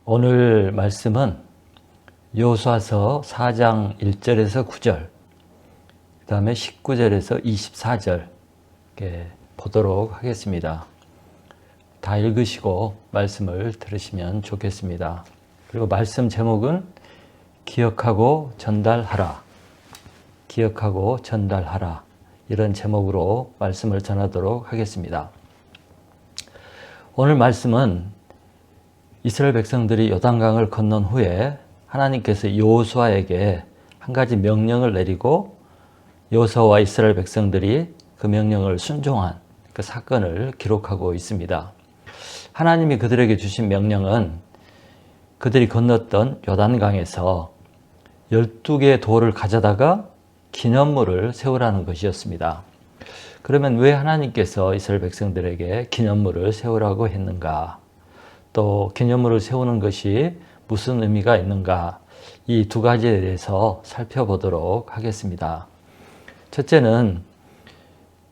오늘 말씀은 여호수아서 4장 1절에서 9절, 그 다음에 19절에서 24절 이렇게 보도록 하겠습니다. 다 읽으시고 말씀을 들으시면 좋겠습니다. 그리고 말씀 제목은 기억하고 전달하라. 기억하고 전달하라. 이런 제목으로 말씀을 전하도록 하겠습니다. 오늘 말씀은 이스라엘 백성들이 요단강을 건넌 후에 하나님께서 여호수아에게 한 가지 명령을 내리고 여호수아와 이스라엘 백성들이 그 명령을 순종한 그 사건을 기록하고 있습니다. 하나님이 그들에게 주신 명령은 그들이 건넜던 요단강에서 12개의 돌을 가져다가 기념물을 세우라는 것이었습니다. 그러면 왜 하나님께서 이스라엘 백성들에게 기념물을 세우라고 했는가? 또 기념물을 세우는 것이 무슨 의미가 있는가? 이 두 가지에 대해서 살펴보도록 하겠습니다. 첫째는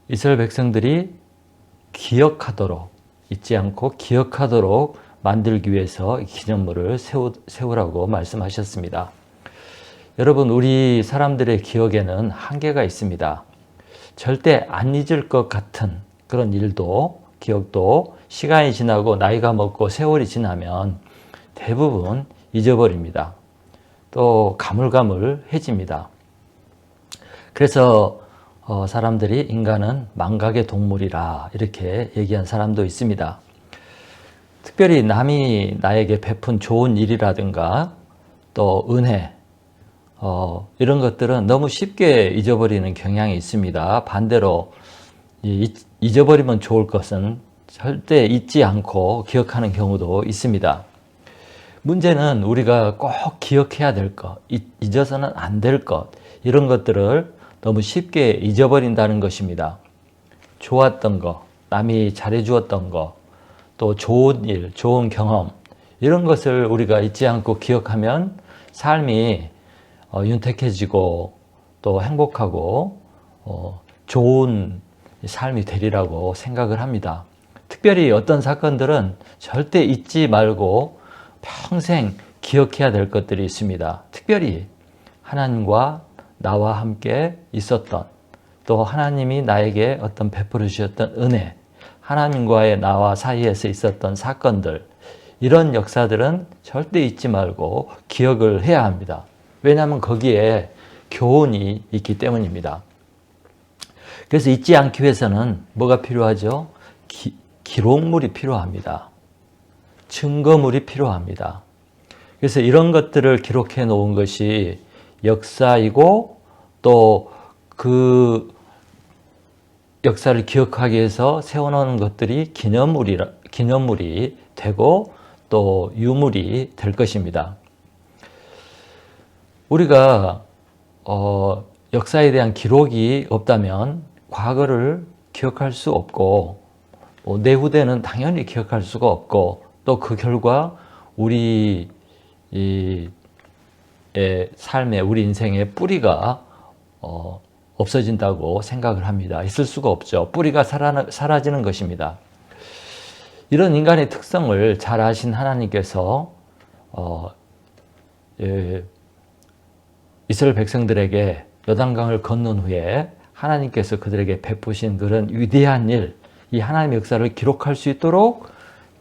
이스라엘 백성들이 기억하도록, 잊지 않고 기억하도록 만들기 위해서 기념물을 세우라고 말씀하셨습니다. 여러분, 우리 사람들의 기억에는 한계가 있습니다. 절대 안 잊을 것 같은 그런 일도, 기억도 시간이 지나고 나이가 먹고 세월이 지나면 대부분 잊어버립니다. 또 가물가물해집니다. 그래서 사람들이 인간은 망각의 동물이라 이렇게 얘기한 사람도 있습니다. 특별히 남이 나에게 베푼 좋은 일이라든가 또 은혜, 이런 것들은 너무 쉽게 잊어버리는 경향이 있습니다. 반대로 잊어버리면 좋을 것은 절대 잊지 않고 기억하는 경우도 있습니다. 문제는 우리가 꼭 기억해야 될 것, 잊어서는 안 될 것, 이런 것들을 너무 쉽게 잊어버린다는 것입니다. 좋았던 것, 남이 잘해주었던 것, 또 좋은 일, 좋은 경험, 이런 것을 우리가 잊지 않고 기억하면 삶이 윤택해지고 또 행복하고 좋은 삶이 되리라고 생각을 합니다. 특별히 어떤 사건들은 절대 잊지 말고 평생 기억해야 될 것들이 있습니다. 특별히 하나님과 나와 함께 있었던, 또 하나님이 나에게 어떤 베풀어 주셨던 은혜, 하나님과의 나와 사이에서 있었던 사건들, 이런 역사들은 절대 잊지 말고 기억을 해야 합니다. 왜냐하면 거기에 교훈이 있기 때문입니다. 그래서 잊지 않기 위해서는 뭐가 필요하죠? 기록물이 필요합니다. 증거물이 필요합니다. 그래서 이런 것들을 기록해 놓은 것이 역사이고, 또 그 역사를 기억하기 위해서 세워놓은 것들이 기념물이 되고 또 유물이 될 것입니다. 우리가 역사에 대한 기록이 없다면 과거를 기억할 수 없고, 내 후대는 당연히 기억할 수가 없고, 또 그 결과 우리의 삶에, 우리 인생의 뿌리가 없어진다고 생각을 합니다. 있을 수가 없죠. 뿌리가 사라지는 것입니다. 이런 인간의 특성을 잘 아신 하나님께서 이스라엘 백성들에게 요단강을 건넌 후에 하나님께서 그들에게 베푸신 그런 위대한 일, 이 하나님의 역사를 기록할 수 있도록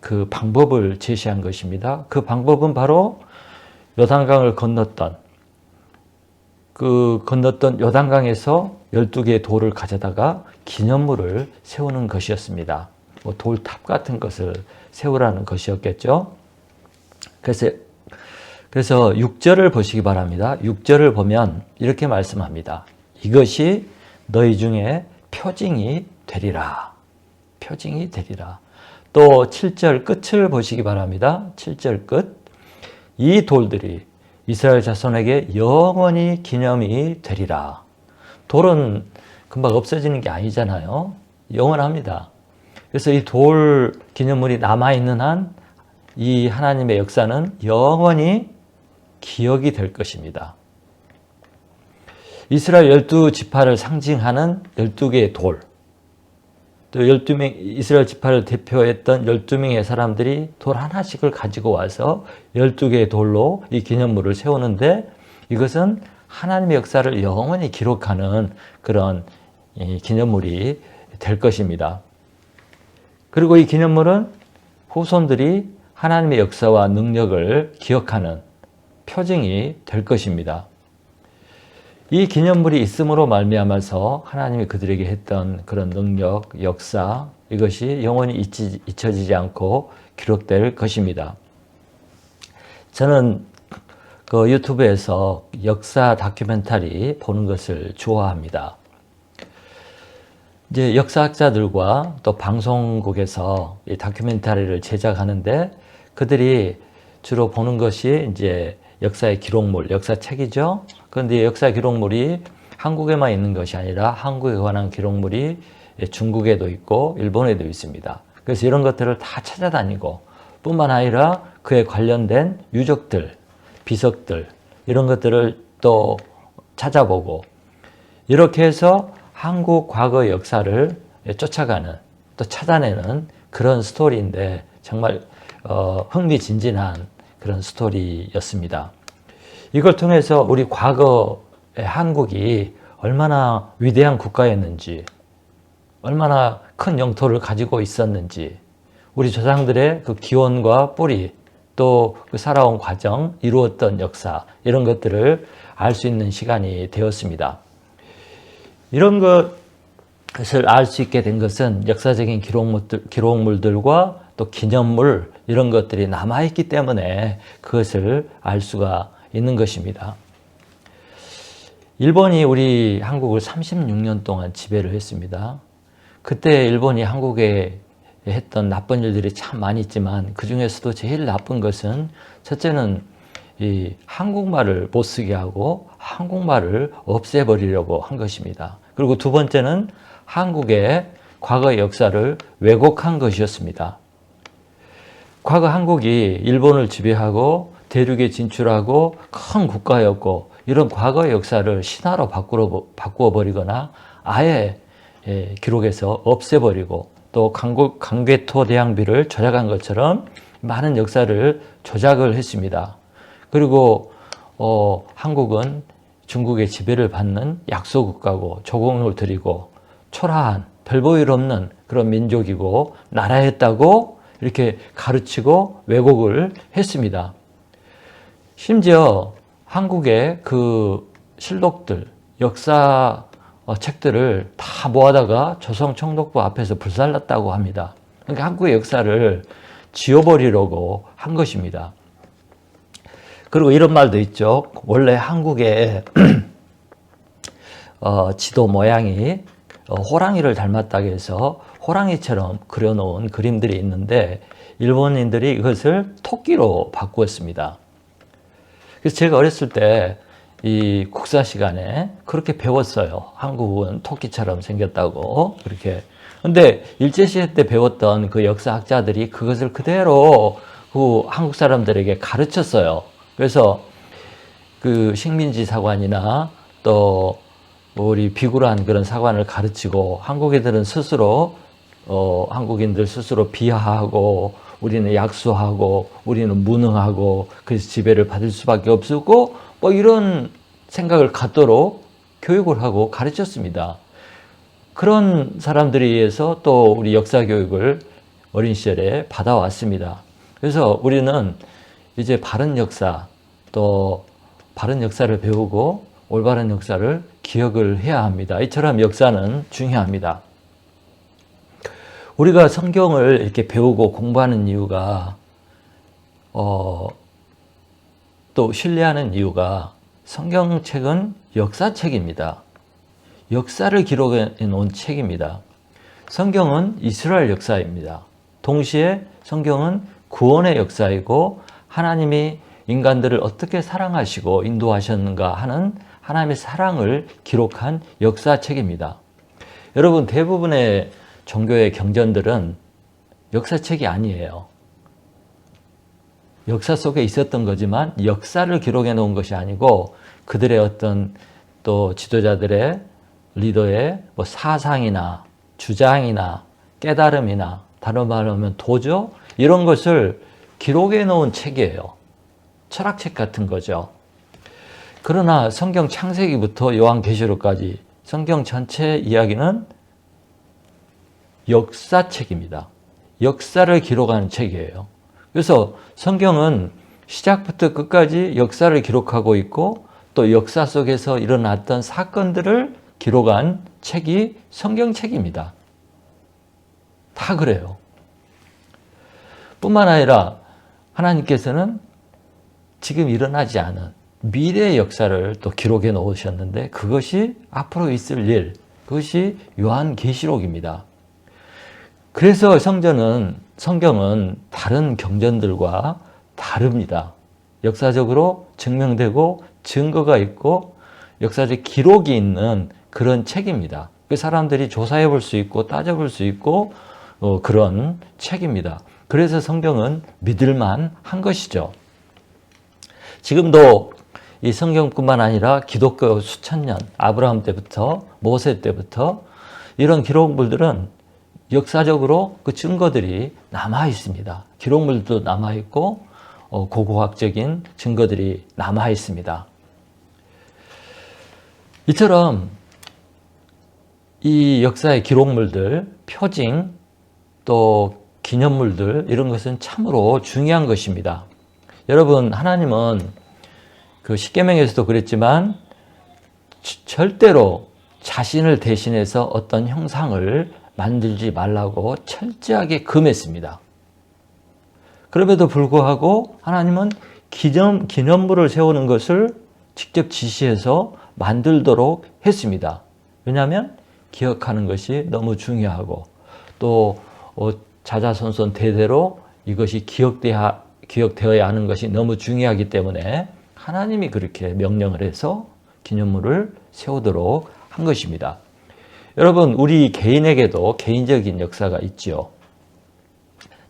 그 방법을 제시한 것입니다. 그 방법은 바로 요단강을 건넜던 요단강에서 12개의 돌을 가져다가 기념물을 세우는 것이었습니다. 돌탑 같은 것을 세우라는 것이었겠죠. 그래서 6절을 보시기 바랍니다. 6절을 보면 이렇게 말씀합니다. 이것이 너희 중에 표징이 되리라. 표징이 되리라. 또 7절 끝을 보시기 바랍니다. 7절 끝. 이 돌들이 이스라엘 자손에게 영원히 기념이 되리라. 돌은 금방 없어지는 게 아니잖아요. 영원합니다. 그래서 이 돌 기념물이 남아있는 한 이 하나님의 역사는 영원히 기억이 될 것입니다. 이스라엘 12지파를 상징하는 12개의 돌. 또 12명, 이스라엘 지파를 대표했던 12명의 사람들이 돌 하나씩을 가지고 와서 12개의 돌로 이 기념물을 세우는데 이것은 하나님의 역사를 영원히 기록하는 그런 기념물이 될 것입니다. 그리고 이 기념물은 후손들이 하나님의 역사와 능력을 기억하는 표징이 될 것입니다. 이 기념물이 있음으로 말미암아서 하나님이 그들에게 했던 그런 능력, 역사 이것이 영원히 잊혀지지 않고 기록될 것입니다. 저는 그 유튜브에서 역사 다큐멘터리 보는 것을 좋아합니다. 이제 역사학자들과 또 방송국에서 이 다큐멘터리를 제작하는데 그들이 주로 보는 것이 이제 역사의 기록물, 역사책이죠. 그런데 역사 기록물이 한국에만 있는 것이 아니라 한국에 관한 기록물이 중국에도 있고 일본에도 있습니다. 그래서 이런 것들을 다 찾아다니고 뿐만 아니라 그에 관련된 유적들, 비석들 이런 것들을 또 찾아보고 이렇게 해서 한국 과거 역사를 쫓아가는 또 찾아내는 그런 스토리인데 정말 흥미진진한 그런 스토리였습니다. 이걸 통해서 우리 과거의 한국이 얼마나 위대한 국가였는지 얼마나 큰 영토를 가지고 있었는지 우리 조상들의 그 기원과 뿌리 또 그 살아온 과정 이루었던 역사 이런 것들을 알 수 있는 시간이 되었습니다. 이런 것을 알 수 있게 된 것은 역사적인 기록물들과 또 기념물 이런 것들이 남아있기 때문에 그것을 알 수가 있는 것입니다. 일본이 우리 한국을 36년 동안 지배를 했습니다. 그때 일본이 한국에 했던 나쁜 일들이 참 많이 있지만 그 중에서도 제일 나쁜 것은 첫째는 이 한국말을 못 쓰게 하고 한국말을 없애버리려고 한 것입니다. 그리고 두 번째는 한국의 과거의 역사를 왜곡한 것이었습니다. 과거 한국이 일본을 지배하고 대륙에 진출하고 큰 국가였고 이런 과거의 역사를 신화로 바꾸어 버리거나 아예 기록에서 없애버리고 또 강개토 대항비를 조작한 것처럼 많은 역사를 조작을 했습니다. 그리고 한국은 중국의 지배를 받는 약소국가고 조공을 들이고 초라한 별 볼 일 없는 그런 민족이고 나라였다고 이렇게 가르치고 왜곡을 했습니다. 심지어 한국의 그 실록들, 역사 책들을 다 모아다가 조선총독부 앞에서 불살랐다고 합니다. 그러니까 한국의 역사를 지워버리려고 한 것입니다. 그리고 이런 말도 있죠. 원래 한국의 지도 모양이 호랑이를 닮았다고 해서 호랑이처럼 그려놓은 그림들이 있는데 일본인들이 이것을 토끼로 바꾸었습니다. 그래서 제가 어렸을 때 이 국사 시간에 그렇게 배웠어요. 한국은 토끼처럼 생겼다고 그렇게. 근데 일제시대 때 배웠던 그 역사학자들이 그것을 그대로 그 한국 사람들에게 가르쳤어요. 그래서 그 식민지 사관이나 또 우리 비굴한 그런 사관을 가르치고 한국인들은 스스로 한국인들 스스로 비하하고 우리는 약소하고 우리는 무능하고 그래서 지배를 받을 수밖에 없었고 뭐 이런 생각을 갖도록 교육을 하고 가르쳤습니다. 그런 사람들에 의해서 또 우리 역사 교육을 어린 시절에 받아왔습니다. 그래서 우리는 이제 바른 역사 또 바른 역사를 배우고 올바른 역사를 기억을 해야 합니다. 이처럼 역사는 중요합니다. 우리가 성경을 이렇게 배우고 공부하는 이유가 또 신뢰하는 이유가 성경책은 역사책입니다. 역사를 기록해 놓은 책입니다. 성경은 이스라엘 역사입니다. 동시에 성경은 구원의 역사이고 하나님이 인간들을 어떻게 사랑하시고 인도하셨는가 하는 하나님의 사랑을 기록한 역사책입니다. 여러분, 대부분의 종교의 경전들은 역사책이 아니에요. 역사 속에 있었던 거지만 역사를 기록해 놓은 것이 아니고 그들의 어떤 또 지도자들의 리더의 뭐 사상이나 주장이나 깨달음이나 다른 말로 하면 도저 이런 것을 기록해 놓은 책이에요. 철학책 같은 거죠. 그러나 성경 창세기부터 요한계시록까지 성경 전체 이야기는 역사책입니다. 역사를 기록하는 책이에요. 그래서 성경은 시작부터 끝까지 역사를 기록하고 있고 또 역사 속에서 일어났던 사건들을 기록한 책이 성경책입니다. 다 그래요. 뿐만 아니라 하나님께서는 지금 일어나지 않은 미래의 역사를 또 기록해 놓으셨는데 그것이 앞으로 있을 일, 그것이 요한계시록입니다. 그래서 성경은 다른 경전들과 다릅니다. 역사적으로 증명되고 증거가 있고 역사적 기록이 있는 그런 책입니다. 그 사람들이 조사해 볼 수 있고 따져볼 수 있고 그런 책입니다. 그래서 성경은 믿을만 한 것이죠. 지금도 이 성경뿐만 아니라 기독교 수천 년, 아브라함 때부터 모세 때부터 이런 기록물들은 역사적으로 그 증거들이 남아 있습니다. 기록물도 남아 있고 고고학적인 증거들이 남아 있습니다. 이처럼 이 역사의 기록물들, 표징, 또 기념물들 이런 것은 참으로 중요한 것입니다. 여러분, 하나님은 그 십계명에서도 그랬지만 절대로 자신을 대신해서 어떤 형상을 만들지 말라고 철저하게 금했습니다. 그럼에도 불구하고 하나님은 기념물을 세우는 것을 직접 지시해서 만들도록 했습니다. 왜냐하면 기억하는 것이 너무 중요하고 또 자자손손 대대로 이것이 기억되어야 하는 것이 너무 중요하기 때문에 하나님이 그렇게 명령을 해서 기념물을 세우도록 한 것입니다. 여러분, 우리 개인에게도 개인적인 역사가 있지요.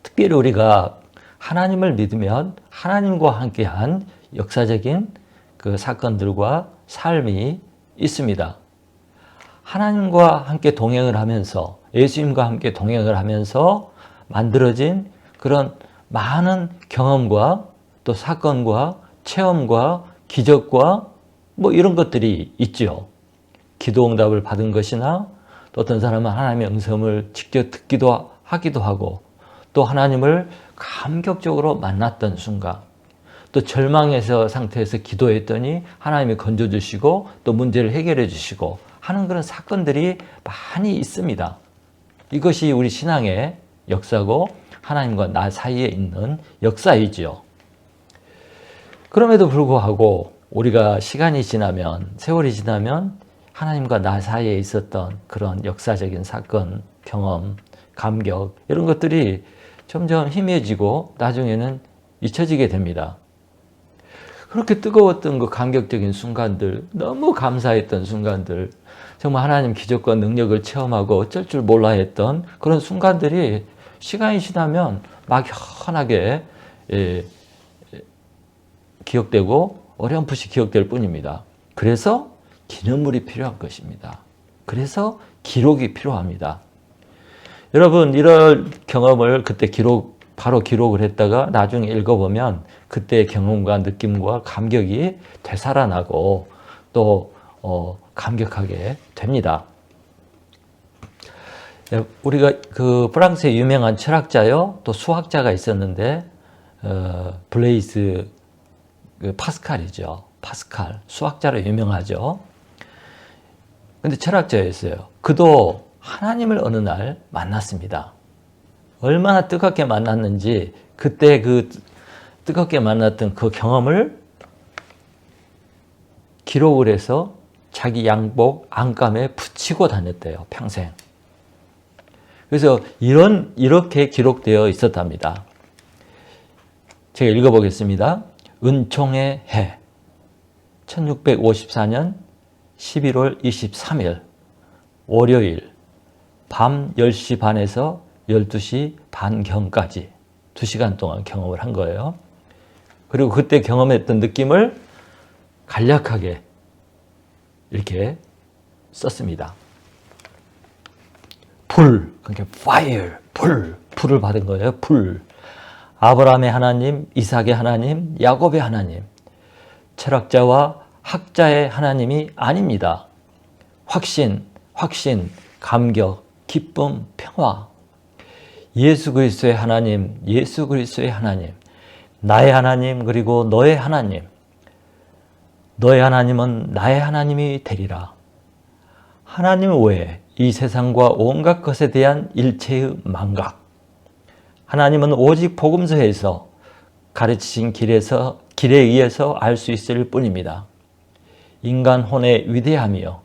특별히 우리가 하나님을 믿으면 하나님과 함께한 역사적인 그 사건들과 삶이 있습니다. 하나님과 함께 동행을 하면서 예수님과 함께 동행을 하면서 만들어진 그런 많은 경험과 또 사건과 체험과 기적과 뭐 이런 것들이 있죠. 기도응답을 받은 것이나 또 어떤 사람은 하나님의 음성을 직접 듣기도 하기도 하고 또 하나님을 감격적으로 만났던 순간 또 절망에서 상태에서 기도했더니 하나님이 건져주시고 또 문제를 해결해 주시고 하는 그런 사건들이 많이 있습니다. 이것이 우리 신앙의 역사고 하나님과 나 사이에 있는 역사이지요. 그럼에도 불구하고 우리가 시간이 지나면 세월이 지나면 하나님과 나 사이에 있었던 그런 역사적인 사건, 경험, 감격 이런 것들이 점점 희미해지고 나중에는 잊혀지게 됩니다. 그렇게 뜨거웠던 그 감격적인 순간들, 너무 감사했던 순간들, 정말 하나님 기적과 능력을 체험하고 어쩔 줄 몰라 했던 그런 순간들이 시간이 지나면 막연하게 기억되고 어렴풋이 기억될 뿐입니다. 그래서 기념물이 필요한 것입니다. 그래서 기록이 필요합니다. 여러분, 이런 경험을 그때 바로 기록을 했다가 나중에 읽어보면 그때의 경험과 느낌과 감격이 되살아나고 또 감격하게 됩니다. 우리가 그 프랑스의 유명한 철학자요 또 수학자가 있었는데 블레이스 파스칼이죠. 파스칼 수학자로 유명하죠. 근데 철학자였어요. 그도 하나님을 어느 날 만났습니다. 얼마나 뜨겁게 만났는지 그때 그 뜨겁게 만났던 그 경험을 기록을 해서 자기 양복 안감에 붙이고 다녔대요. 평생. 그래서 이렇게 기록되어 있었답니다. 제가 읽어보겠습니다. 은총의 해 1654년 11월 23일 월요일 밤 10시 반에서 12시 반경까지 2시간 동안 경험을 한 거예요. 그리고 그때 경험했던 느낌을 간략하게 이렇게 썼습니다. 불, 그러니까 fire, 불을 받은 거예요. 불. 아브라함의 하나님, 이삭의 하나님, 야곱의 하나님. 철학자와 학자의 하나님이 아닙니다. 확신, 감격, 기쁨, 평화. 예수 그리스도의 하나님, 예수 그리스도의 하나님. 나의 하나님 그리고 너의 하나님. 너의 하나님은 나의 하나님이 되리라. 하나님 외에 이 세상과 온갖 것에 대한 일체의 망각. 하나님은 오직 복음서에서 가르치신 길에 의해서 알 수 있을 뿐입니다. 인간 혼의 위대함이요.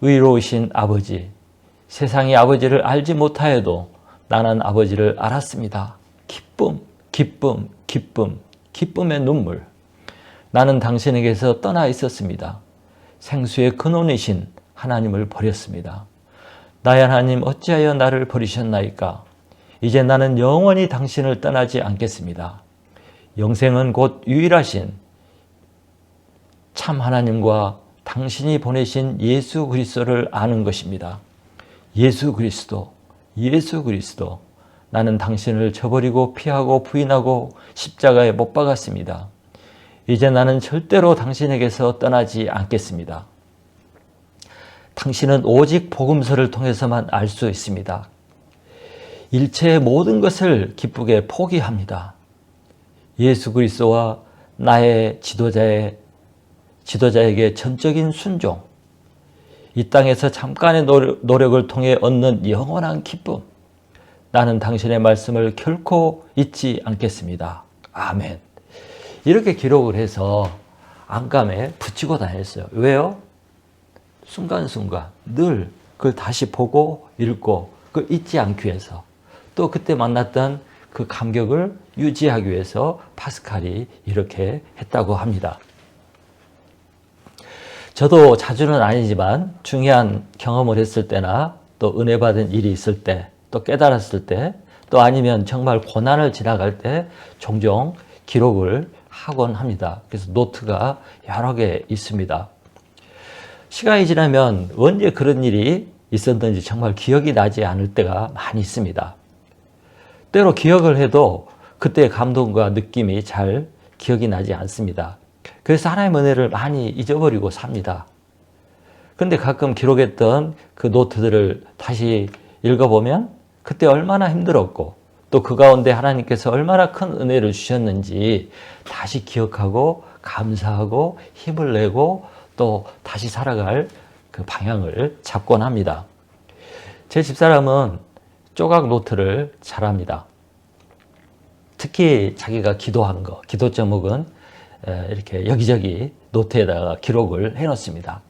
의로우신 아버지. 세상이 아버지를 알지 못하여도 나는 아버지를 알았습니다. 기쁨의 눈물. 나는 당신에게서 떠나 있었습니다. 생수의 근원이신 하나님을 버렸습니다. 나의 하나님 어찌하여 나를 버리셨나이까? 이제 나는 영원히 당신을 떠나지 않겠습니다. 영생은 곧 유일하신 참 하나님과 당신이 보내신 예수 그리스도를 아는 것입니다. 예수 그리스도. 나는 당신을 저버리고 피하고 부인하고 십자가에 못 박았습니다. 이제 나는 절대로 당신에게서 떠나지 않겠습니다. 당신은 오직 복음서를 통해서만 알 수 있습니다. 일체의 모든 것을 기쁘게 포기합니다. 예수 그리스도와 나의 지도자에게 전적인 순종, 이 땅에서 잠깐의 노력을 통해 얻는 영원한 기쁨, 나는 당신의 말씀을 결코 잊지 않겠습니다. 아멘. 이렇게 기록을 해서 안감에 붙이고 다녔어요. 왜요? 순간순간 늘 그걸 다시 보고 읽고 그걸 잊지 않기 위해서, 또 그때 만났던 그 감격을 유지하기 위해서 파스칼이 이렇게 했다고 합니다. 저도 자주는 아니지만 중요한 경험을 했을 때나 또 은혜 받은 일이 있을 때, 또 깨달았을 때, 또 아니면 정말 고난을 지나갈 때 종종 기록을 하곤 합니다. 그래서 노트가 여러 개 있습니다. 시간이 지나면 언제 그런 일이 있었는지 정말 기억이 나지 않을 때가 많이 있습니다. 때로 기억을 해도 그때의 감동과 느낌이 잘 기억이 나지 않습니다. 그래서 하나님의 은혜를 많이 잊어버리고 삽니다. 근데 가끔 기록했던 그 노트들을 다시 읽어보면 그때 얼마나 힘들었고 또 그 가운데 하나님께서 얼마나 큰 은혜를 주셨는지 다시 기억하고 감사하고 힘을 내고 또 다시 살아갈 그 방향을 잡곤 합니다. 제 집사람은 조각 노트를 잘합니다. 특히 자기가 기도한 거, 기도 제목은 이렇게 여기저기 노트에다가 기록을 해놓습니다.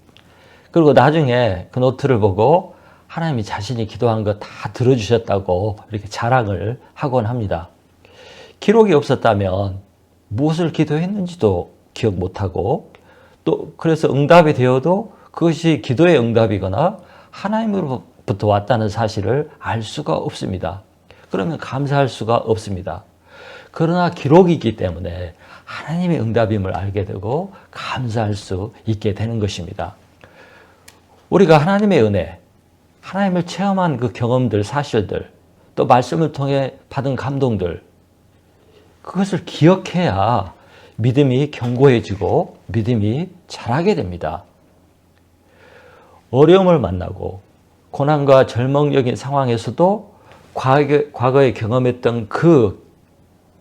그리고 나중에 그 노트를 보고 하나님이 자신이 기도한 거 다 들어주셨다고 이렇게 자랑을 하곤 합니다. 기록이 없었다면 무엇을 기도했는지도 기억 못하고, 또 그래서 응답이 되어도 그것이 기도의 응답이거나 하나님으로부터 왔다는 사실을 알 수가 없습니다. 그러면 감사할 수가 없습니다. 그러나 기록이 있기 때문에 하나님의 응답임을 알게 되고 감사할 수 있게 되는 것입니다. 우리가 하나님의 은혜, 하나님을 체험한 그 경험들, 사실들, 또 말씀을 통해 받은 감동들, 그것을 기억해야 믿음이 견고해지고 믿음이 자라게 됩니다. 어려움을 만나고 고난과 절망적인 상황에서도 과거에 경험했던 그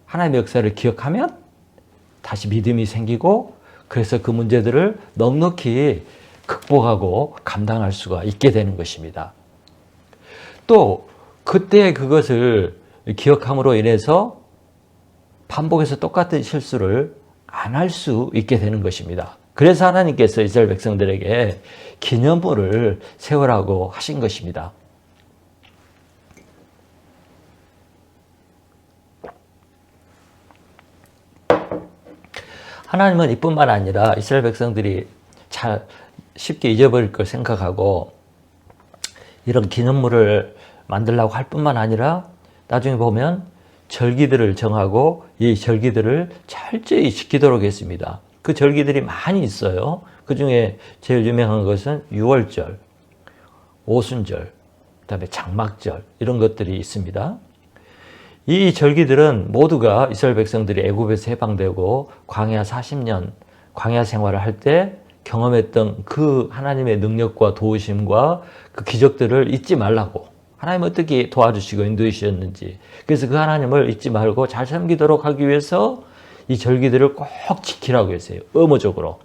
하나님의 역사를 기억하면 다시 믿음이 생기고, 그래서 그 문제들을 넉넉히 극복하고 감당할 수가 있게 되는 것입니다. 또 그때 그것을 기억함으로 인해서 반복해서 똑같은 실수를 안 할 수 있게 되는 것입니다. 그래서 하나님께서 이스라엘 백성들에게 기념물을 세우라고 하신 것입니다. 하나님은 이뿐만 아니라 이스라엘 백성들이 잘 쉽게 잊어버릴 걸 생각하고 이런 기념물을 만들려고 할 뿐만 아니라 나중에 보면 절기들을 정하고 이 절기들을 철저히 지키도록 했습니다. 그 절기들이 많이 있어요. 그 중에 제일 유명한 것은 유월절, 오순절, 그다음에 장막절 이런 것들이 있습니다. 이 절기들은 모두가 이스라엘 백성들이 애굽에서 해방되고 광야 40년 광야 생활을 할 때 경험했던 그 하나님의 능력과 도우심과 그 기적들을 잊지 말라고, 하나님 어떻게 도와주시고 인도해주셨는지, 그래서 그 하나님을 잊지 말고 잘 섬기도록 하기 위해서 이 절기들을 꼭 지키라고 했어요. 의무적으로.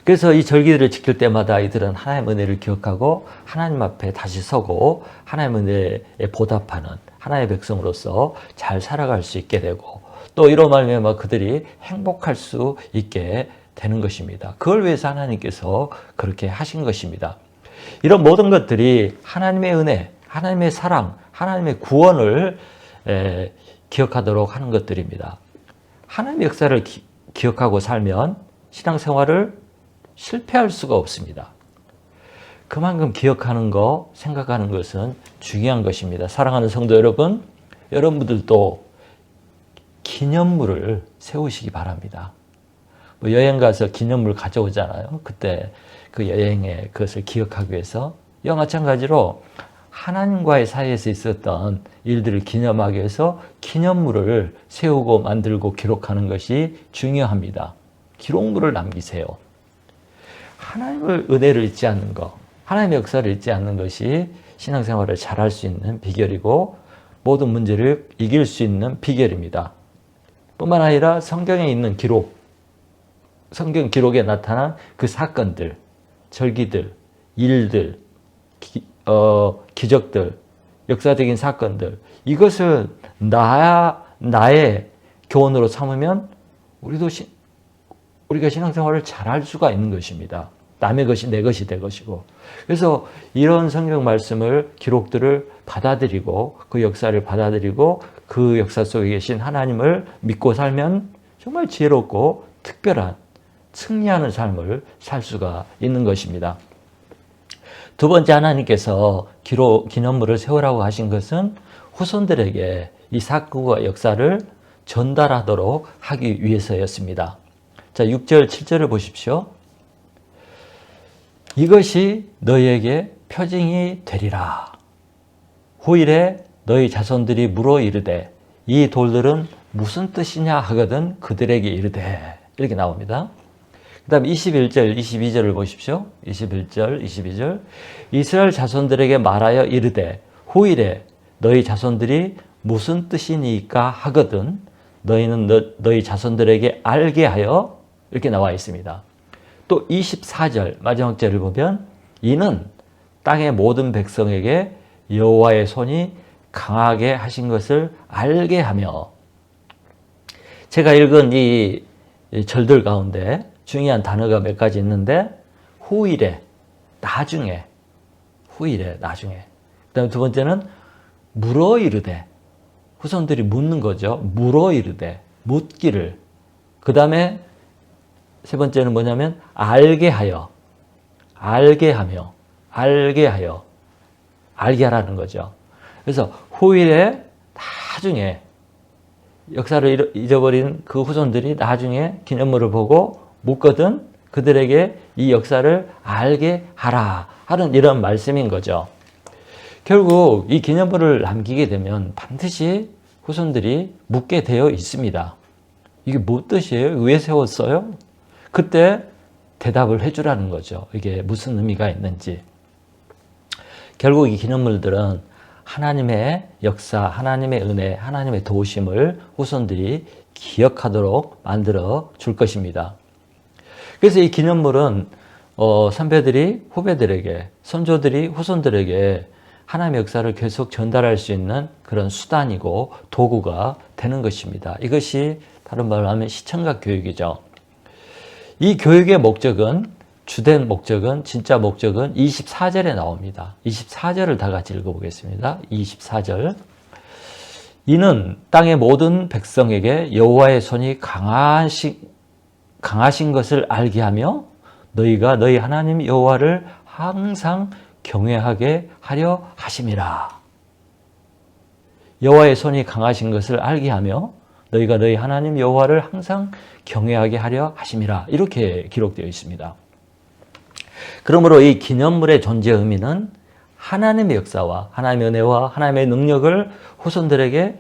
그래서 이 절기들을 지킬 때마다 이들은 하나님의 은혜를 기억하고 하나님 앞에 다시 서고 하나님의 은혜에 보답하는 하나님의 백성으로서 잘 살아갈 수 있게 되고, 또 이로 말미암아 그들이 행복할 수 있게 되는 것입니다. 그걸 위해서 하나님께서 그렇게 하신 것입니다. 이런 모든 것들이 하나님의 은혜, 하나님의 사랑, 하나님의 구원을 기억하도록 하는 것들입니다. 하나님의 역사를 기억하고 살면 신앙생활을 실패할 수가 없습니다. 그만큼 기억하는 거, 생각하는 것은 중요한 것입니다. 사랑하는 성도 여러분, 여러분들도 기념물을 세우시기 바랍니다. 뭐 여행 가서 기념물 가져오잖아요. 그때 그 여행의 그것을 기억하기 위해서, 이와 마찬가지로 하나님과의 사이에서 있었던 일들을 기념하기 위해서 기념물을 세우고 만들고 기록하는 것이 중요합니다. 기록물을 남기세요. 하나님의 은혜를 잊지 않는 것, 하나님의 역사를 잊지 않는 것이 신앙생활을 잘할 수 있는 비결이고 모든 문제를 이길 수 있는 비결입니다. 뿐만 아니라 성경에 있는 기록, 성경 기록에 나타난 그 사건들, 절기들, 일들, 기적들, 역사적인 사건들, 이것을 나의 교훈으로 삼으면 우리가 신앙생활을 잘할 수가 있는 것입니다. 남의 것이 내 것이 될 것이고. 그래서 이런 성경 말씀을, 기록들을 받아들이고 그 역사를 받아들이고 그 역사 속에 계신 하나님을 믿고 살면 정말 지혜롭고 특별한 승리하는 삶을 살 수가 있는 것입니다. 두 번째, 하나님께서 기념물을 세우라고 하신 것은 후손들에게 이 사건과 역사를 전달하도록 하기 위해서였습니다. 자, 6절, 7절을 보십시오. 이것이 너희에게 표징이 되리라. 후일에 너희 자손들이 물어 이르되 이 돌들은 무슨 뜻이냐 하거든 그들에게 이르되, 이렇게 나옵니다. 그 다음 21절, 22절을 보십시오. 21절, 22절. 이스라엘 자손들에게 말하여 이르되 후일에 너희 자손들이 무슨 뜻이니까 하거든 너희는 너희 자손들에게 알게 하여, 이렇게 나와 있습니다. 또 24절 마지막 절을 보면 이는 땅의 모든 백성에게 여호와의 손이 강하게 하신 것을 알게 하며, 제가 읽은 이 절들 가운데 중요한 단어가 몇 가지 있는데 후일에, 나중에, 후일에, 나중에. 그 다음에 두 번째는 물어 이르되, 후손들이 묻는 거죠. 물어 이르되, 묻기를. 그 다음에 세 번째는 뭐냐면 알게 하여, 알게 하며, 알게 하여, 알게 하라는 거죠. 그래서 후일에, 나중에, 역사를 잊어버린 그 후손들이 나중에 기념물을 보고 묻거든 그들에게 이 역사를 알게 하라 하는 이런 말씀인 거죠. 결국 이 기념물을 남기게 되면 반드시 후손들이 묻게 되어 있습니다. 이게 뭐 뜻이에요? 왜 세웠어요? 그때 대답을 해주라는 거죠. 이게 무슨 의미가 있는지. 결국 이 기념물들은 하나님의 역사, 하나님의 은혜, 하나님의 도우심을 후손들이 기억하도록 만들어 줄 것입니다. 그래서 이 기념물은 선배들이 후배들에게, 선조들이 후손들에게 하나님의 역사를 계속 전달할 수 있는 그런 수단이고 도구가 되는 것입니다. 이것이 다른 말로 하면 시청각 교육이죠. 이 교육의 목적은, 주된 목적은, 진짜 목적은 24절에 나옵니다. 24절을 다 같이 읽어보겠습니다. 24절. 이는 땅의 모든 백성에게 여호와의 손이 강하신 것을 알게 하며 너희가 너희 하나님 여호와를 항상 경외하게 하려 하심이라. 여호와의 손이 강하신 것을 알게 하며 너희가 너희 하나님 여호와를 항상 경외하게 하려 하심이라. 이렇게 기록되어 있습니다. 그러므로 이 기념물의 존재 의미는 하나님의 역사와 하나님의 은혜와 하나님의 능력을 후손들에게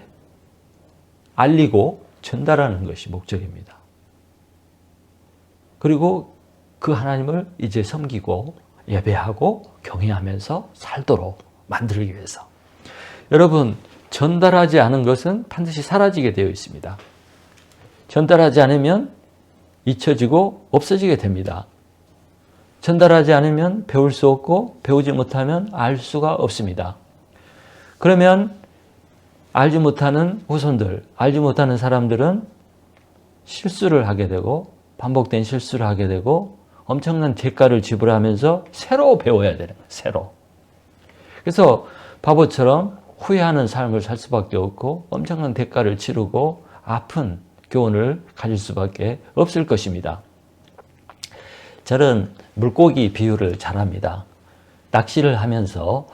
알리고 전달하는 것이 목적입니다. 그리고 그 하나님을 이제 섬기고 예배하고 경외하면서 살도록 만들기 위해서. 여러분, 전달하지 않은 것은 반드시 사라지게 되어 있습니다. 전달하지 않으면 잊혀지고 없어지게 됩니다. 전달하지 않으면 배울 수 없고 배우지 못하면 알 수가 없습니다. 그러면 알지 못하는 후손들, 알지 못하는 사람들은 실수를 하게 되고 반복된 실수를 하게 되고 엄청난 대가를 지불하면서 새로 배워야 되는 거예요. 새로. 그래서 바보처럼 후회하는 삶을 살 수밖에 없고 엄청난 대가를 치르고 아픈 교훈을 가질 수밖에 없을 것입니다. 저는 물고기 비유를 잘합니다. 낚시를 하면서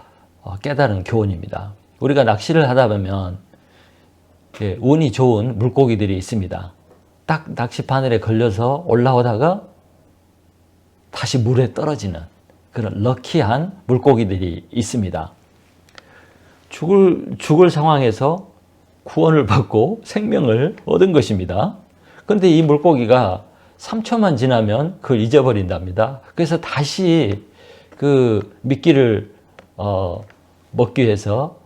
깨달은 교훈입니다. 우리가 낚시를 하다 보면 운이 좋은 물고기들이 있습니다. 딱 낚시 바늘에 걸려서 올라오다가 다시 물에 떨어지는 그런 럭키한 물고기들이 있습니다. 죽을 상황에서 구원을 받고 생명을 얻은 것입니다. 그런데 이 물고기가 3초만 지나면 그걸 잊어버린답니다. 그래서 다시 그 미끼를 먹기 위해서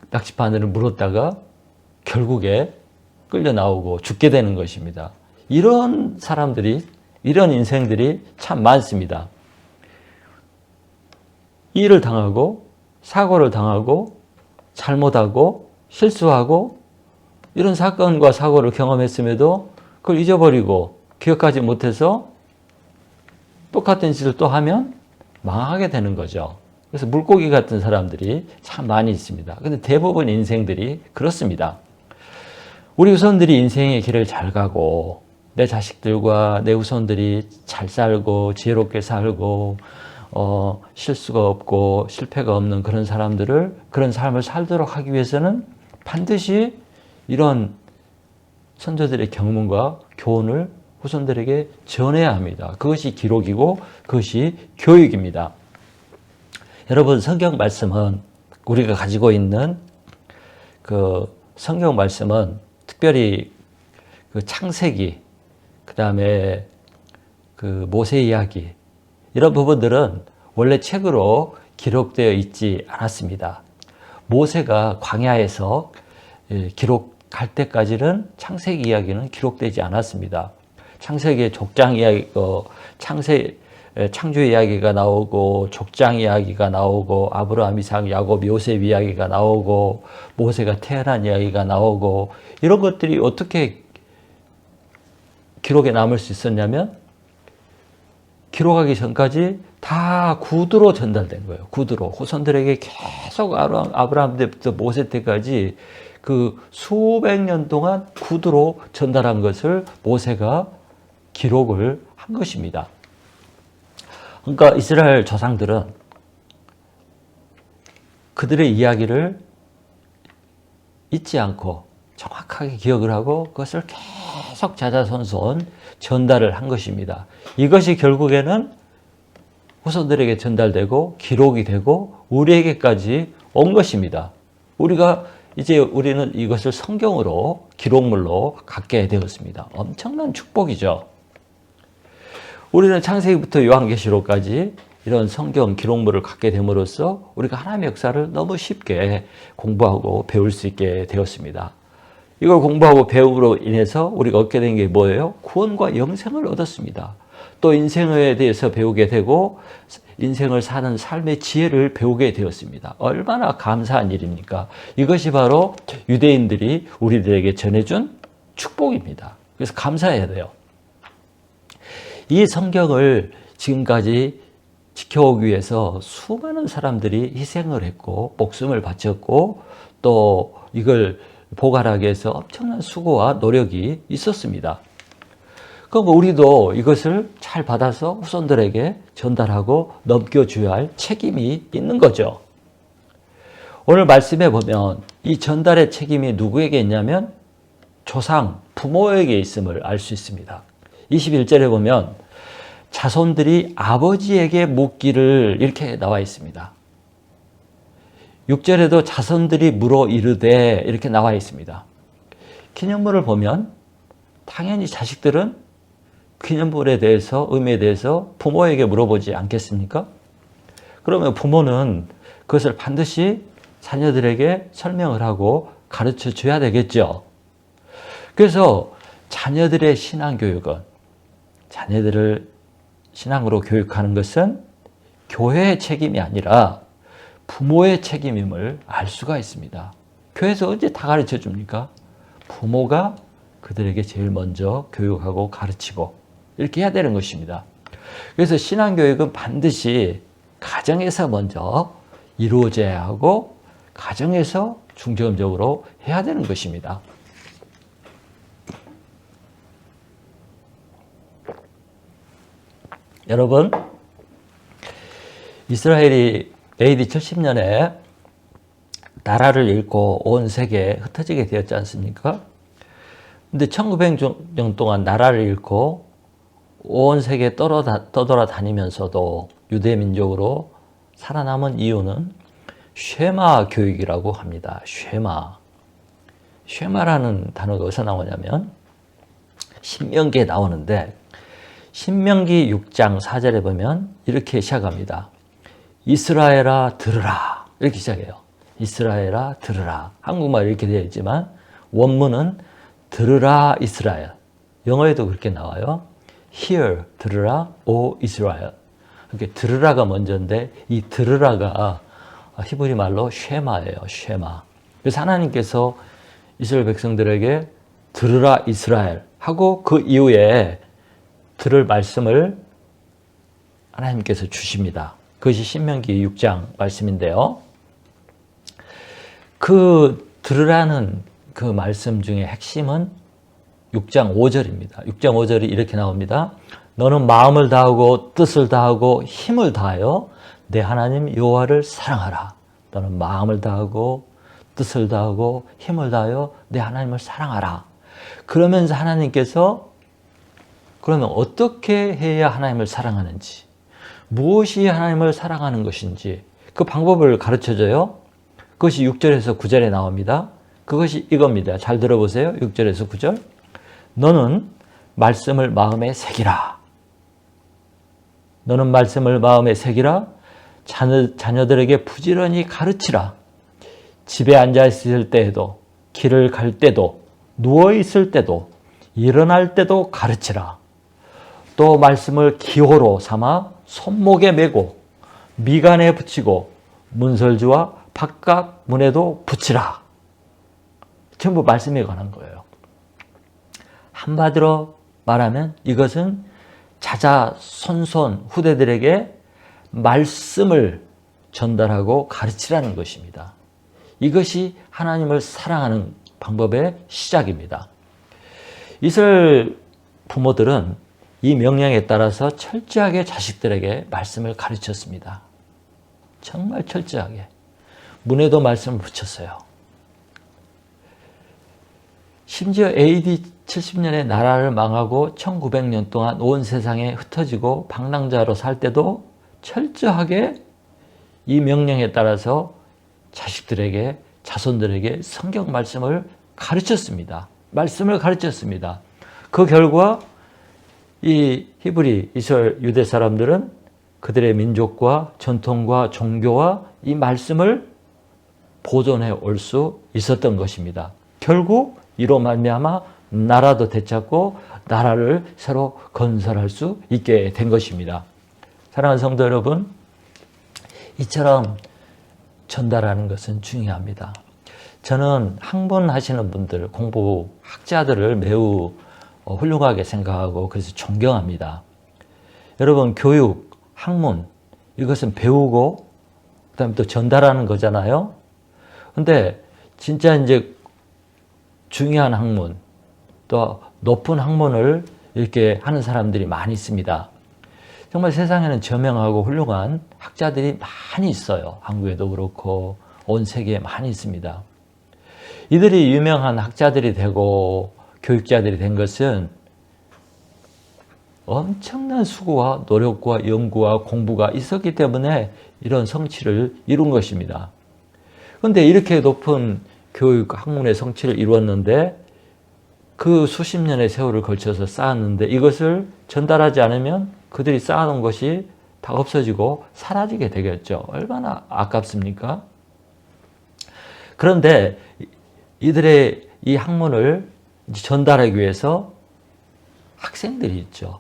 낚시바늘을 물었다가 결국에 끌려 나오고 죽게 되는 것입니다. 이런 사람들이, 이런 인생들이 참 많습니다. 일을 당하고 사고를 당하고 잘못하고 실수하고 이런 사건과 사고를 경험했음에도 그걸 잊어버리고 기억하지 못해서 똑같은 짓을 또 하면 망하게 되는 거죠. 그래서 물고기 같은 사람들이 참 많이 있습니다. 근데 대부분 인생들이 그렇습니다. 우리 후손들이 인생의 길을 잘 가고 내 자식들과 내 후손들이 잘 살고 지혜롭게 살고 실수가 없고 실패가 없는 그런 사람들을, 그런 삶을 살도록 하기 위해서는 반드시 이런 선조들의 경문과 교훈을 후손들에게 전해야 합니다. 그것이 기록이고 그것이 교육입니다. 여러분, 성경 말씀은, 우리가 가지고 있는 그 성경 말씀은 특별히 그 창세기, 그 다음에 그 모세 이야기, 이런 부분들은 원래 책으로 기록되어 있지 않았습니다. 모세가 광야에서 기록할 때까지는 창세기 이야기는 기록되지 않았습니다. 창세기의 족장 이야기, 창조 이야기가 나오고 족장 이야기가 나오고 아브라함, 이삭, 야곱, 요셉 이야기가 나오고 모세가 태어난 이야기가 나오고 이런 것들이 어떻게 기록에 남을 수 있었냐면 기록하기 전까지 다 구두로 전달된 거예요. 구두로. 후손들에게 계속 아브라함 때부터 모세 때까지 그 수백 년 동안 구두로 전달한 것을 모세가 기록을 한 것입니다. 그러니까 이스라엘 조상들은 그들의 이야기를 잊지 않고 정확하게 기억을 하고 그것을 계속 자자손손 전달을 한 것입니다. 이것이 결국에는 후손들에게 전달되고 기록이 되고 우리에게까지 온 것입니다. 우리는 이것을 성경으로 기록물로 갖게 되었습니다. 엄청난 축복이죠. 우리는 창세기부터 요한계시록까지 이런 성경 기록물을 갖게 됨으로써 우리가 하나님의 역사를 너무 쉽게 공부하고 배울 수 있게 되었습니다. 이걸 공부하고 배움으로 인해서 우리가 얻게 된 게 뭐예요? 구원과 영생을 얻었습니다. 또 인생에 대해서 배우게 되고 인생을 사는 삶의 지혜를 배우게 되었습니다. 얼마나 감사한 일입니까? 이것이 바로 유대인들이 우리들에게 전해준 축복입니다. 그래서 감사해야 돼요. 이 성경을 지금까지 지켜오기 위해서 수많은 사람들이 희생을 했고 목숨을 바쳤고 또 이걸 보관하기 위해서 엄청난 수고와 노력이 있었습니다. 그럼 우리도 이것을 잘 받아서 후손들에게 전달하고 넘겨줘야 할 책임이 있는 거죠. 오늘 말씀에 보면 이 전달의 책임이 누구에게 있냐면 조상, 부모에게 있음을 알 수 있습니다. 21절에 보면 자손들이 아버지에게 묻기를 이렇게 나와 있습니다. 6절에도 자손들이 물어 이르되 이렇게 나와 있습니다. 기념물을 보면 당연히 자식들은 기념물에 대해서, 의미에 대해서 부모에게 물어보지 않겠습니까? 그러면 부모는 그것을 반드시 자녀들에게 설명을 하고 가르쳐 줘야 되겠죠. 그래서 자녀들의 신앙교육은, 자녀들을 신앙으로 교육하는 것은 교회의 책임이 아니라 부모의 책임임을 알 수가 있습니다. 교회에서 언제 다 가르쳐 줍니까? 부모가 그들에게 제일 먼저 교육하고 가르치고 이렇게 해야 되는 것입니다. 그래서 신앙교육은 반드시 가정에서 먼저 이루어져야 하고 가정에서 중점적으로 해야 되는 것입니다. 여러분, 이스라엘이 AD 70년에 나라를 잃고 온 세계에 흩어지게 되었지 않습니까? 근데 1900년 동안 나라를 잃고 온 세계에 떠돌아다니면서도 유대 민족으로 살아남은 이유는 쉐마 교육이라고 합니다. 쉐마. 쉐마라는 단어가 어디서 나오냐면 신명기에 나오는데 신명기 6장 4절에 보면 이렇게 시작합니다. 이스라엘아 들으라. 이렇게 시작해요. 이스라엘아 들으라. 한국말 이렇게 되어 있지만 원문은 들으라 이스라엘. 영어에도 그렇게 나와요. Hear, 들으라, O Israel. 이렇게 들으라가 먼저인데 이 들으라가 히브리 말로 쉐마예요. 쉐마. 그래서 하나님께서 이스라엘 백성들에게 들으라 이스라엘 하고 그 이후에 들을 말씀을 하나님께서 주십니다. 그것이 신명기 6장 말씀인데요. 그 들으라는 그 말씀 중에 핵심은 6장 5절입니다. 6장 5절이 이렇게 나옵니다. 너는 마음을 다하고 뜻을 다하고 힘을 다하여 내 하나님 여호와를 사랑하라. 너는 마음을 다하고 뜻을 다하고 힘을 다하여 내 하나님을 사랑하라. 그러면서 하나님께서 그러면 어떻게 해야 하나님을 사랑하는지, 무엇이 하나님을 사랑하는 것인지 그 방법을 가르쳐줘요. 그것이 6절에서 9절에 나옵니다. 그것이 이겁니다. 잘 들어보세요. 6절에서 9절. 너는 말씀을 마음에 새기라. 너는 말씀을 마음에 새기라. 자녀들에게 부지런히 가르치라. 집에 앉아 있을 때에도, 길을 갈 때도, 누워 있을 때도, 일어날 때도 가르치라. 또 말씀을 기호로 삼아 손목에 메고 미간에 붙이고 문설주와 바깥 문에도 붙이라. 전부 말씀에 관한 거예요. 한마디로 말하면 이것은 자자손손 후대들에게 말씀을 전달하고 가르치라는 것입니다. 이것이 하나님을 사랑하는 방법의 시작입니다. 이스라엘 부모들은 이 명령에 따라서 철저하게 자식들에게 말씀을 가르쳤습니다. 정말 철저하게. 문에도 말씀을 붙였어요. 심지어 AD 70년에 나라를 망하고 1900년 동안 온 세상에 흩어지고 방랑자로 살 때도 철저하게 이 명령에 따라서 자식들에게, 자손들에게 성경 말씀을 가르쳤습니다. 말씀을 가르쳤습니다. 그 결과 이 히브리 이스라엘 유대 사람들은 그들의 민족과 전통과 종교와 이 말씀을 보존해 올 수 있었던 것입니다. 결국 이로 말미암아 나라도 되찾고 나라를 새로 건설할 수 있게 된 것입니다. 사랑하는 성도 여러분, 이처럼 전달하는 것은 중요합니다. 저는 학문하시는 분들, 공부 학자들을 매우 훌륭하게 생각하고 그래서 존경합니다. 여러분, 교육, 학문 이것은 배우고 그다음에 또 전달하는 거잖아요. 근데 진짜 이제 중요한 학문, 또 높은 학문을 이렇게 하는 사람들이 많이 있습니다. 정말 세상에는 저명하고 훌륭한 학자들이 많이 있어요. 한국에도 그렇고 온 세계에 많이 있습니다. 이들이 유명한 학자들이 되고 교육자들이 된 것은 엄청난 수고와 노력과 연구와 공부가 있었기 때문에 이런 성취를 이룬 것입니다. 그런데 이렇게 높은 교육 학문의 성취를 이루었는데 그 수십 년의 세월을 걸쳐서 쌓았는데 이것을 전달하지 않으면 그들이 쌓아놓은 것이 다 없어지고 사라지게 되겠죠. 얼마나 아깝습니까? 그런데 이들의 이 학문을 전달하기 위해서 학생들이 있죠.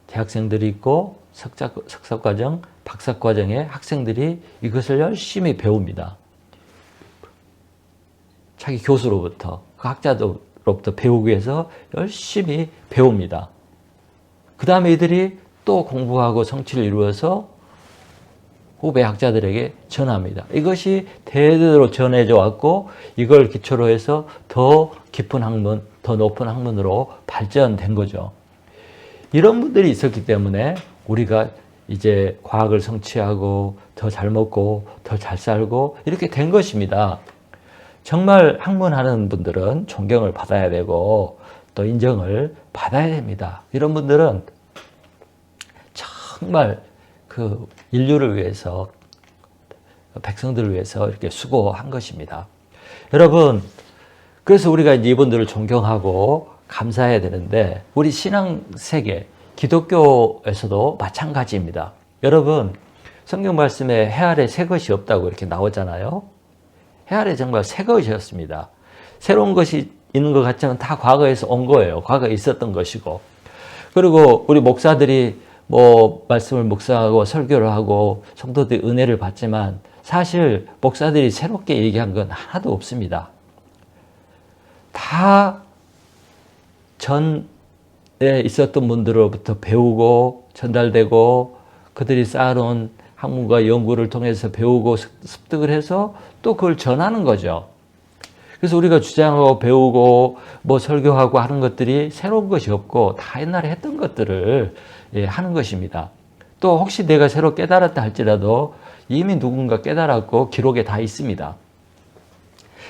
대학생들이 있고 석사과정, 박사과정의 학생들이 이것을 열심히 배웁니다. 자기 교수로부터, 그 학자로부터 배우기 위해서 열심히 배웁니다. 그 다음에 이들이 또 공부하고 성취를 이루어서 후배 학자들에게 전합니다. 이것이 대대로 전해져 왔고 이걸 기초로 해서 더 깊은 학문, 더 높은 학문으로 발전된 거죠. 이런 분들이 있었기 때문에 우리가 이제 과학을 성취하고 더 잘 먹고 더 잘 살고 이렇게 된 것입니다. 정말 학문하는 분들은 존경을 받아야 되고 또 인정을 받아야 됩니다. 이런 분들은 정말 그 인류를 위해서, 백성들을 위해서 이렇게 수고한 것입니다. 여러분, 그래서 우리가 이제 이분들을 존경하고 감사해야 되는데 우리 신앙 세계, 기독교에서도 마찬가지입니다. 여러분, 성경 말씀에 해 아래 새 것이 없다고 이렇게 나오잖아요. 해 아래 정말 새 것이었습니다. 새로운 것이 있는 것 같지만 다 과거에서 온 거예요. 과거에 있었던 것이고. 그리고 우리 목사들이 말씀을 묵상하고 설교를 하고 성도들이 은혜를 받지만 사실 목사들이 새롭게 얘기한 건 하나도 없습니다. 다 전에 있었던 분들로부터 배우고 전달되고 그들이 쌓아놓은 학문과 연구를 통해서 배우고 습득을 해서 또 그걸 전하는 거죠. 그래서 우리가 주장하고 배우고 설교하고 하는 것들이 새로운 것이 없고 다 옛날에 했던 것들을 하는 것입니다. 또 혹시 내가 새로 깨달았다 할지라도 이미 누군가 깨달았고 기록에 다 있습니다.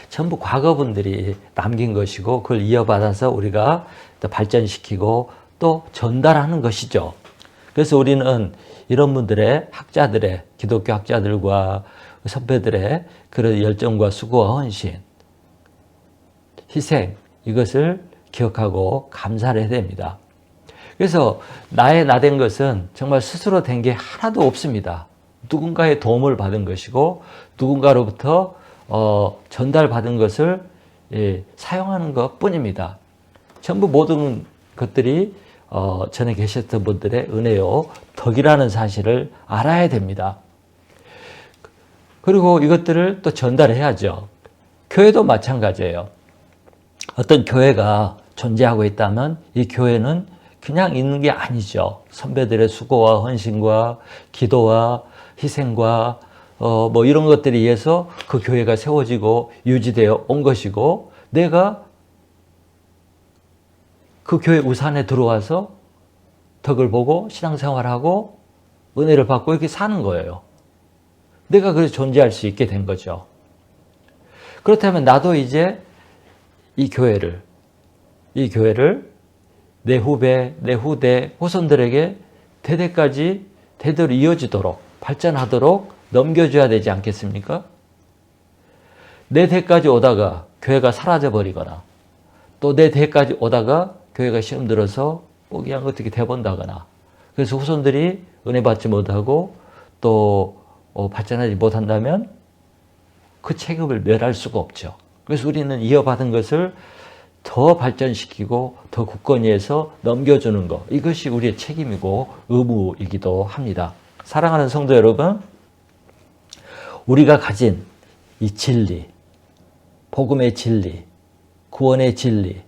전부 과거분들이 남긴 것이고 그걸 이어받아서 우리가 또 발전시키고 또 전달하는 것이죠. 그래서 우리는 이런 분들의 학자들의, 기독교 학자들과 선배들의 그런 열정과 수고와 헌신, 희생, 이것을 기억하고 감사를 해야 됩니다. 그래서 나의 나된 것은 정말 스스로 된 게 하나도 없습니다. 누군가의 도움을 받은 것이고 누군가로부터 전달받은 것을 사용하는 것 뿐입니다. 전부 모든 것들이 전에 계셨던 분들의 은혜요, 덕이라는 사실을 알아야 됩니다. 그리고 이것들을 또 전달해야죠. 교회도 마찬가지예요. 어떤 교회가 존재하고 있다면 이 교회는 그냥 있는 게 아니죠. 선배들의 수고와 헌신과 기도와 희생과 이런 것들에 의해서 그 교회가 세워지고 유지되어 온 것이고 내가 그 교회 우산에 들어와서 덕을 보고 신앙생활하고 은혜를 받고 이렇게 사는 거예요. 내가 그래서 존재할 수 있게 된 거죠. 그렇다면 나도 이제 이 교회를 내 후배, 내 후대, 후손들에게 대대까지 대대로 이어지도록 발전하도록 넘겨줘야 되지 않겠습니까? 내 대까지 오다가 교회가 사라져버리거나 또 내 대까지 오다가 교회가 시험 들어서 그냥 어떻게 돼본다거나 그래서 후손들이 은혜 받지 못하고 또 발전하지 못한다면 그 책임을 멸할 수가 없죠. 그래서 우리는 이어받은 것을 더 발전시키고 더 굳건히 해서 넘겨주는 것, 이것이 우리의 책임이고 의무이기도 합니다. 사랑하는 성도 여러분, 우리가 가진 이 진리, 복음의 진리, 구원의 진리,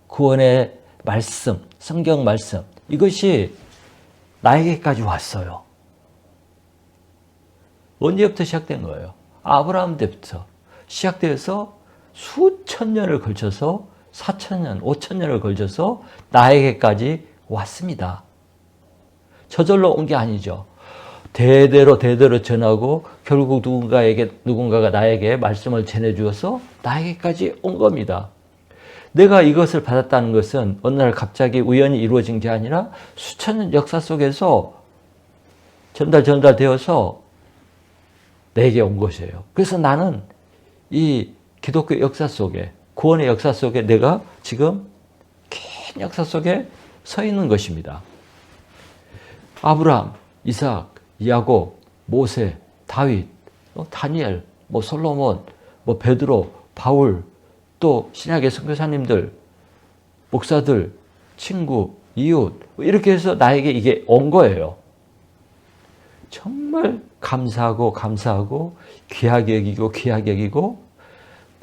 구원의 말씀, 성경 말씀, 이것이 나에게까지 왔어요. 언제부터 시작된 거예요? 아브라함 때부터 시작되어서 수천 년을 걸쳐서 4,000년, 5,000년을 걸쳐서 나에게까지 왔습니다. 저절로 온 게 아니죠. 대대로 전하고 결국 누군가가 나에게 말씀을 전해주어서 나에게까지 온 겁니다. 내가 이것을 받았다는 것은 어느 날 갑자기 우연히 이루어진 게 아니라 수천 년 역사 속에서 전달되어서 내게 온 것이에요. 그래서 나는 이 기독교 역사 속에, 구원의 역사 속에 내가 지금 긴 역사 속에 서 있는 것입니다. 아브라함, 이삭, 야곱, 모세, 다윗, 다니엘, 솔로몬, 베드로, 바울, 또 신약의 선교사님들, 목사들, 친구, 이웃, 이렇게 해서 나에게 이게 온 거예요. 정말 감사하고 귀하게 여기고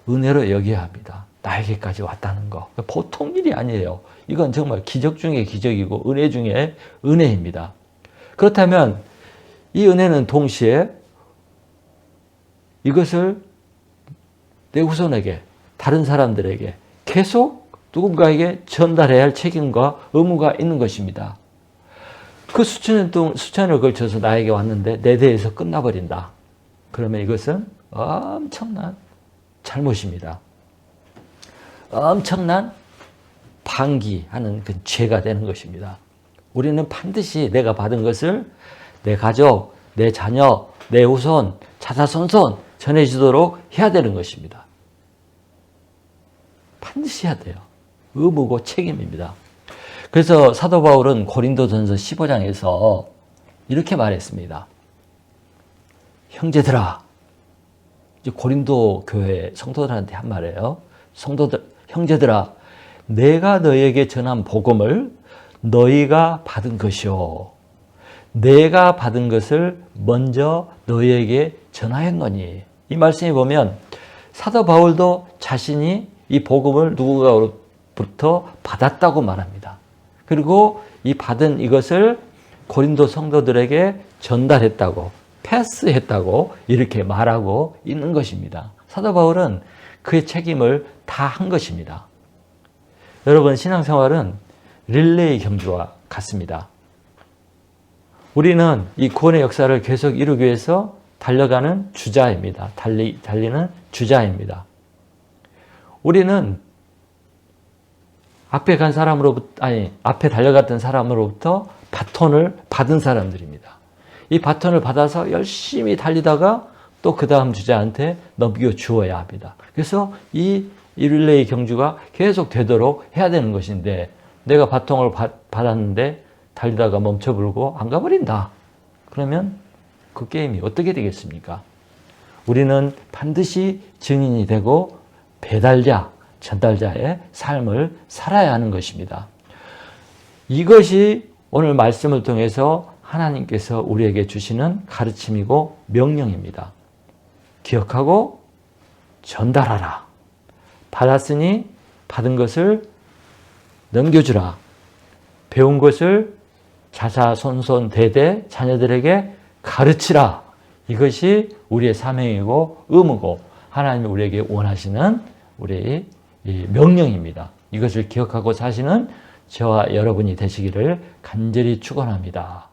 은혜로 여겨야 합니다. 나에게까지 왔다는 거. 보통 일이 아니에요. 이건 정말 기적 중에 기적이고 은혜 중에 은혜입니다. 그렇다면 이 은혜는 동시에 이것을 내 후손에게, 다른 사람들에게 계속 누군가에게 전달해야 할 책임과 의무가 있는 것입니다. 그 수천을 걸쳐서 나에게 왔는데 내 대에서 끝나버린다. 그러면 이것은 엄청난 잘못입니다. 엄청난 방기하는 그 죄가 되는 것입니다. 우리는 반드시 내가 받은 것을 내 가족, 내 자녀, 내 후손, 자사손손 전해지도록 해야 되는 것입니다. 반드시 해야 돼요. 의무고 책임입니다. 그래서 사도 바울은 고린도전서 15장에서 이렇게 말했습니다. 형제들아, 이제 고린도 교회 성도들한테 한 말이에요. 형제들아, 내가 너희에게 전한 복음을 너희가 받은 것이요, 내가 받은 것을 먼저 너희에게 전하였노니. 이 말씀에 보면 사도 바울도 자신이 이 복음을 누군가로부터 받았다고 말합니다. 그리고 이 받은 이것을 고린도 성도들에게 전달했다고, 패스했다고 이렇게 말하고 있는 것입니다. 사도 바울은 그의 책임을 다 한 것입니다. 여러분, 신앙생활은 릴레이 경주와 같습니다. 우리는 이 구원의 역사를 계속 이루기 위해서 달려가는 주자입니다. 달리는 주자입니다. 우리는 앞에 달려갔던 사람으로부터 바톤을 받은 사람들입니다. 이 바톤을 받아서 열심히 달리다가 또 그 다음 주자한테 넘겨주어야 합니다. 그래서 이 릴레이 경주가 계속 되도록 해야 되는 것인데, 내가 바통을 받았는데 달리다가 멈춰버리고 안 가버린다. 그러면 그 게임이 어떻게 되겠습니까? 우리는 반드시 증인이 되고 배달자, 전달자의 삶을 살아야 하는 것입니다. 이것이 오늘 말씀을 통해서 하나님께서 우리에게 주시는 가르침이고 명령입니다. 기억하고 전달하라. 받았으니 받은 것을 넘겨주라. 배운 것을 자사손손 대대 자녀들에게 가르치라. 이것이 우리의 사명이고 의무고 하나님이 우리에게 원하시는 우리의 명령입니다. 이것을 기억하고 사시는 저와 여러분이 되시기를 간절히 축원합니다.